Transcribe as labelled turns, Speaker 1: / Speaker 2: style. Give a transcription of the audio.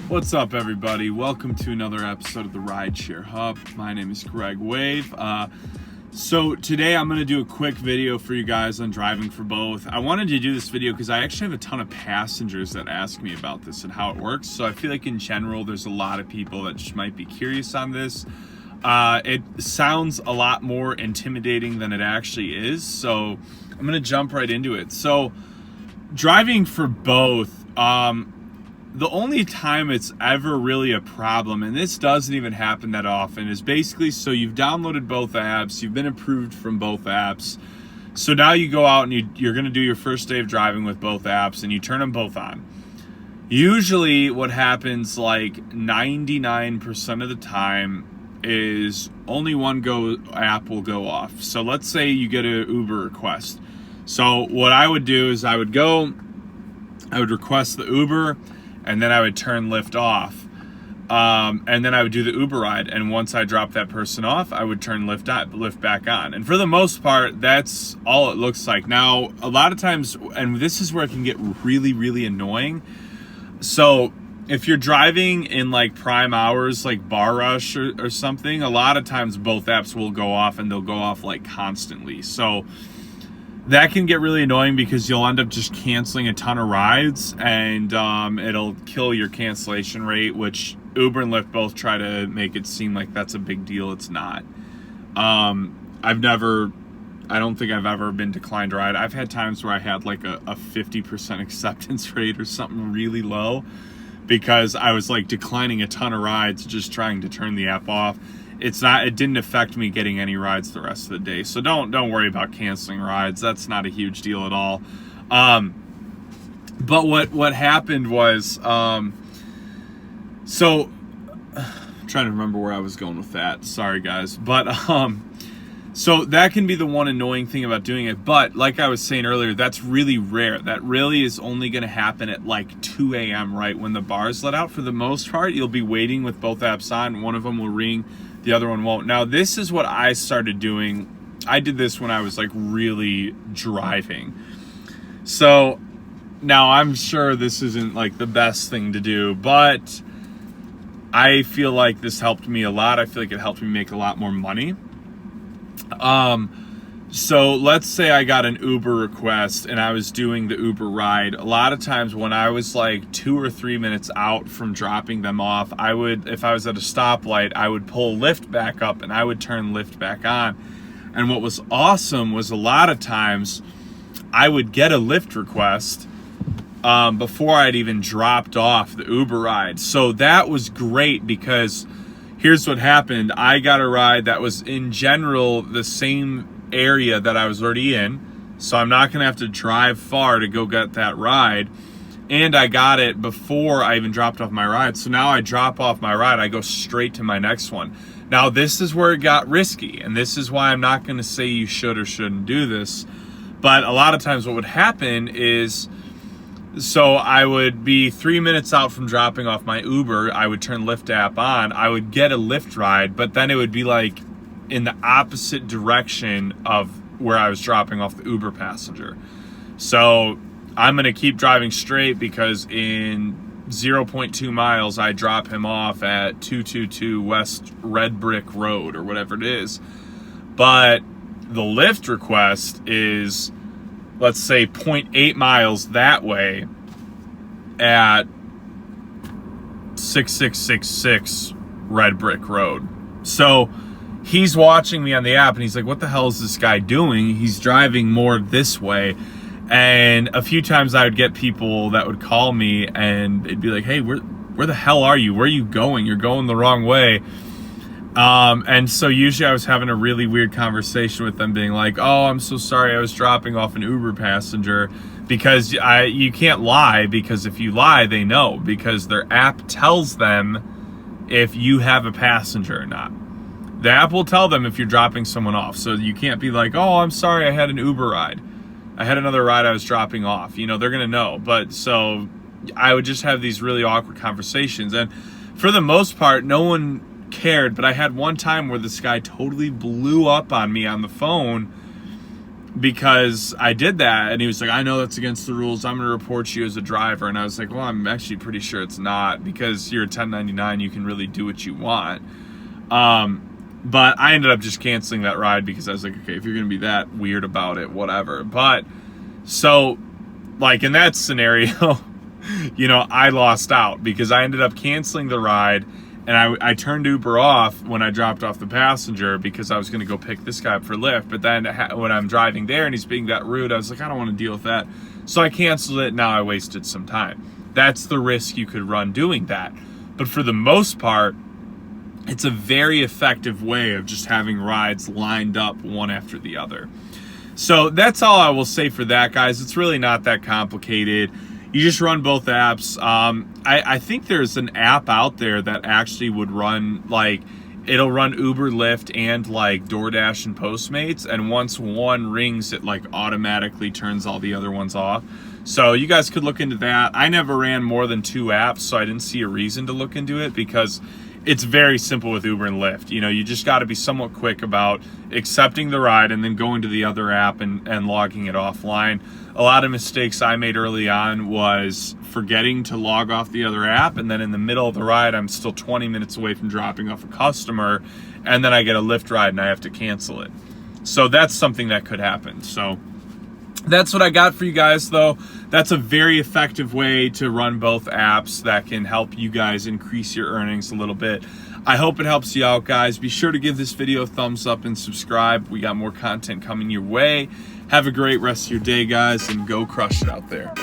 Speaker 1: What's up, everybody? Welcome to another episode of the Rideshare Hub. My name is Greg Wave. So today I'm going to do a quick video for you guys on driving for both. I wanted to do this video because I actually have a ton of passengers that ask me about this and how it works. So I feel like in general there's a lot of people that just might be curious on this. It sounds a lot more intimidating than it actually is. So I'm going to jump right into it. So driving for both, the only time it's ever really a problem, and this doesn't even happen that often, is basically, so you've downloaded both apps, you've been approved from both apps, so now you go out and you're going to do your first day of driving with both apps, and you turn them both on. Usually what happens like 99% of the time is only one app will go off. So let's say you get an Uber request. So what I would do is I would request the Uber, and then I would turn Lyft off. And then I would do the Uber ride. And once I dropped that person off, I would turn Lyft back on. And for the most part, that's all it looks like. Now, a lot of times, and this is where it can get really, really annoying. So if you're driving in like prime hours, like bar rush or something, a lot of times both apps will go off, and they'll go off like constantly. So that can get really annoying because you'll end up just canceling a ton of rides, and it'll kill your cancellation rate, which Uber and Lyft both try to make it seem like that's a big deal. It's not. I don't think I've ever been declined a ride. I've had times where I had like a 50% acceptance rate or something really low because I was like declining a ton of rides just trying to turn the app off. It didn't affect me getting any rides the rest of the day. So don't worry about canceling rides. That's not a huge deal at all. But what happened was, so I'm trying to remember where I was going with that. Sorry guys. But, so that can be the one annoying thing about doing it. But like I was saying earlier, that's really rare. That really is only going to happen at like 2 a.m., right? When the bars let out. For the most part, you'll be waiting with both apps on. One of them will ring, the other one won't. Now, this is what I started doing. I did this when I was like really driving. So now I'm sure this isn't like the best thing to do, but I feel like this helped me a lot. I feel like it helped me make a lot more money. So let's say I got an Uber request and I was doing the Uber ride. A lot of times when I was like 2 or 3 minutes out from dropping them off, if I was at a stoplight, I would pull Lyft back up and I would turn Lyft back on. And what was awesome was a lot of times I would get a Lyft request before I'd even dropped off the Uber ride. So that was great because here's what happened. I got a ride that was in general the same area that I was already in, so I'm not gonna have to drive far to go get that ride, and I got it before I even dropped off my ride. So now I drop off my ride, I go straight to my next one. Now this is where it got risky, and this is why I'm not gonna say you should or shouldn't do this, but a lot of times what would happen is, so I would be 3 minutes out from dropping off my Uber, I would turn Lyft app on, I would get a Lyft ride, but then it would be like in the opposite direction of where I was dropping off the Uber passenger. So I'm gonna keep driving straight because in 0.2 miles, I drop him off at 222 West Red Brick Road or whatever it is. But the Lyft request is, let's say 0.8 miles that way at 6666 Red Brick Road. So he's watching me on the app and he's like, what the hell is this guy doing? He's driving more this way. And a few times I would get people that would call me and it'd be like, hey, where the hell are you? Where are you going? You're going the wrong way. And so usually I was having a really weird conversation with them being like, oh, I'm so sorry, I was dropping off an Uber passenger, because you can't lie, because if you lie, they know, because their app tells them if you have a passenger or not. The app will tell them if you're dropping someone off. So you can't be like, oh, I'm sorry, I had an Uber ride. I had another ride I was dropping off. You know, they're going to know. But so I would just have these really awkward conversations. And for the most part, no one cared. But I had one time where this guy totally blew up on me on the phone because I did that, and he was like, I know that's against the rules, I'm gonna report you as a driver. And I was like, well, I'm actually pretty sure it's not, because you're a 1099, you can really do what you want. But I ended up just canceling that ride because I was like, okay, if you're gonna be that weird about it, whatever. But so, like, in that scenario, you know, I lost out because I ended up canceling the ride, and I turned Uber off when I dropped off the passenger because I was going to go pick this guy up for Lyft. But then when I'm driving there and he's being that rude, I was like, I don't want to deal with that. So I canceled it. Now I wasted some time. That's the risk you could run doing that. But for the most part, it's a very effective way of just having rides lined up one after the other. So that's all I will say for that, guys. It's really not that complicated. You just run both apps. I think there's an app out there that actually would run, like, it'll run Uber, Lyft, and like DoorDash and Postmates. And once one rings, it like automatically turns all the other ones off. So you guys could look into that. I never ran more than 2 apps, so I didn't see a reason to look into it because it's very simple with Uber and Lyft. You know, you just got to be somewhat quick about accepting the ride and then going to the other app and logging it offline. A lot of mistakes I made early on was forgetting to log off the other app, and then in the middle of the ride, I'm still 20 minutes away from dropping off a customer, and then I get a Lyft ride and I have to cancel it. So that's something that could happen. So that's what I got for you guys, though. That's a very effective way to run both apps that can help you guys increase your earnings a little bit. I hope it helps you out, guys. Be sure to give this video a thumbs up and subscribe. We got more content coming your way. Have a great rest of your day, guys, and go crush it out there.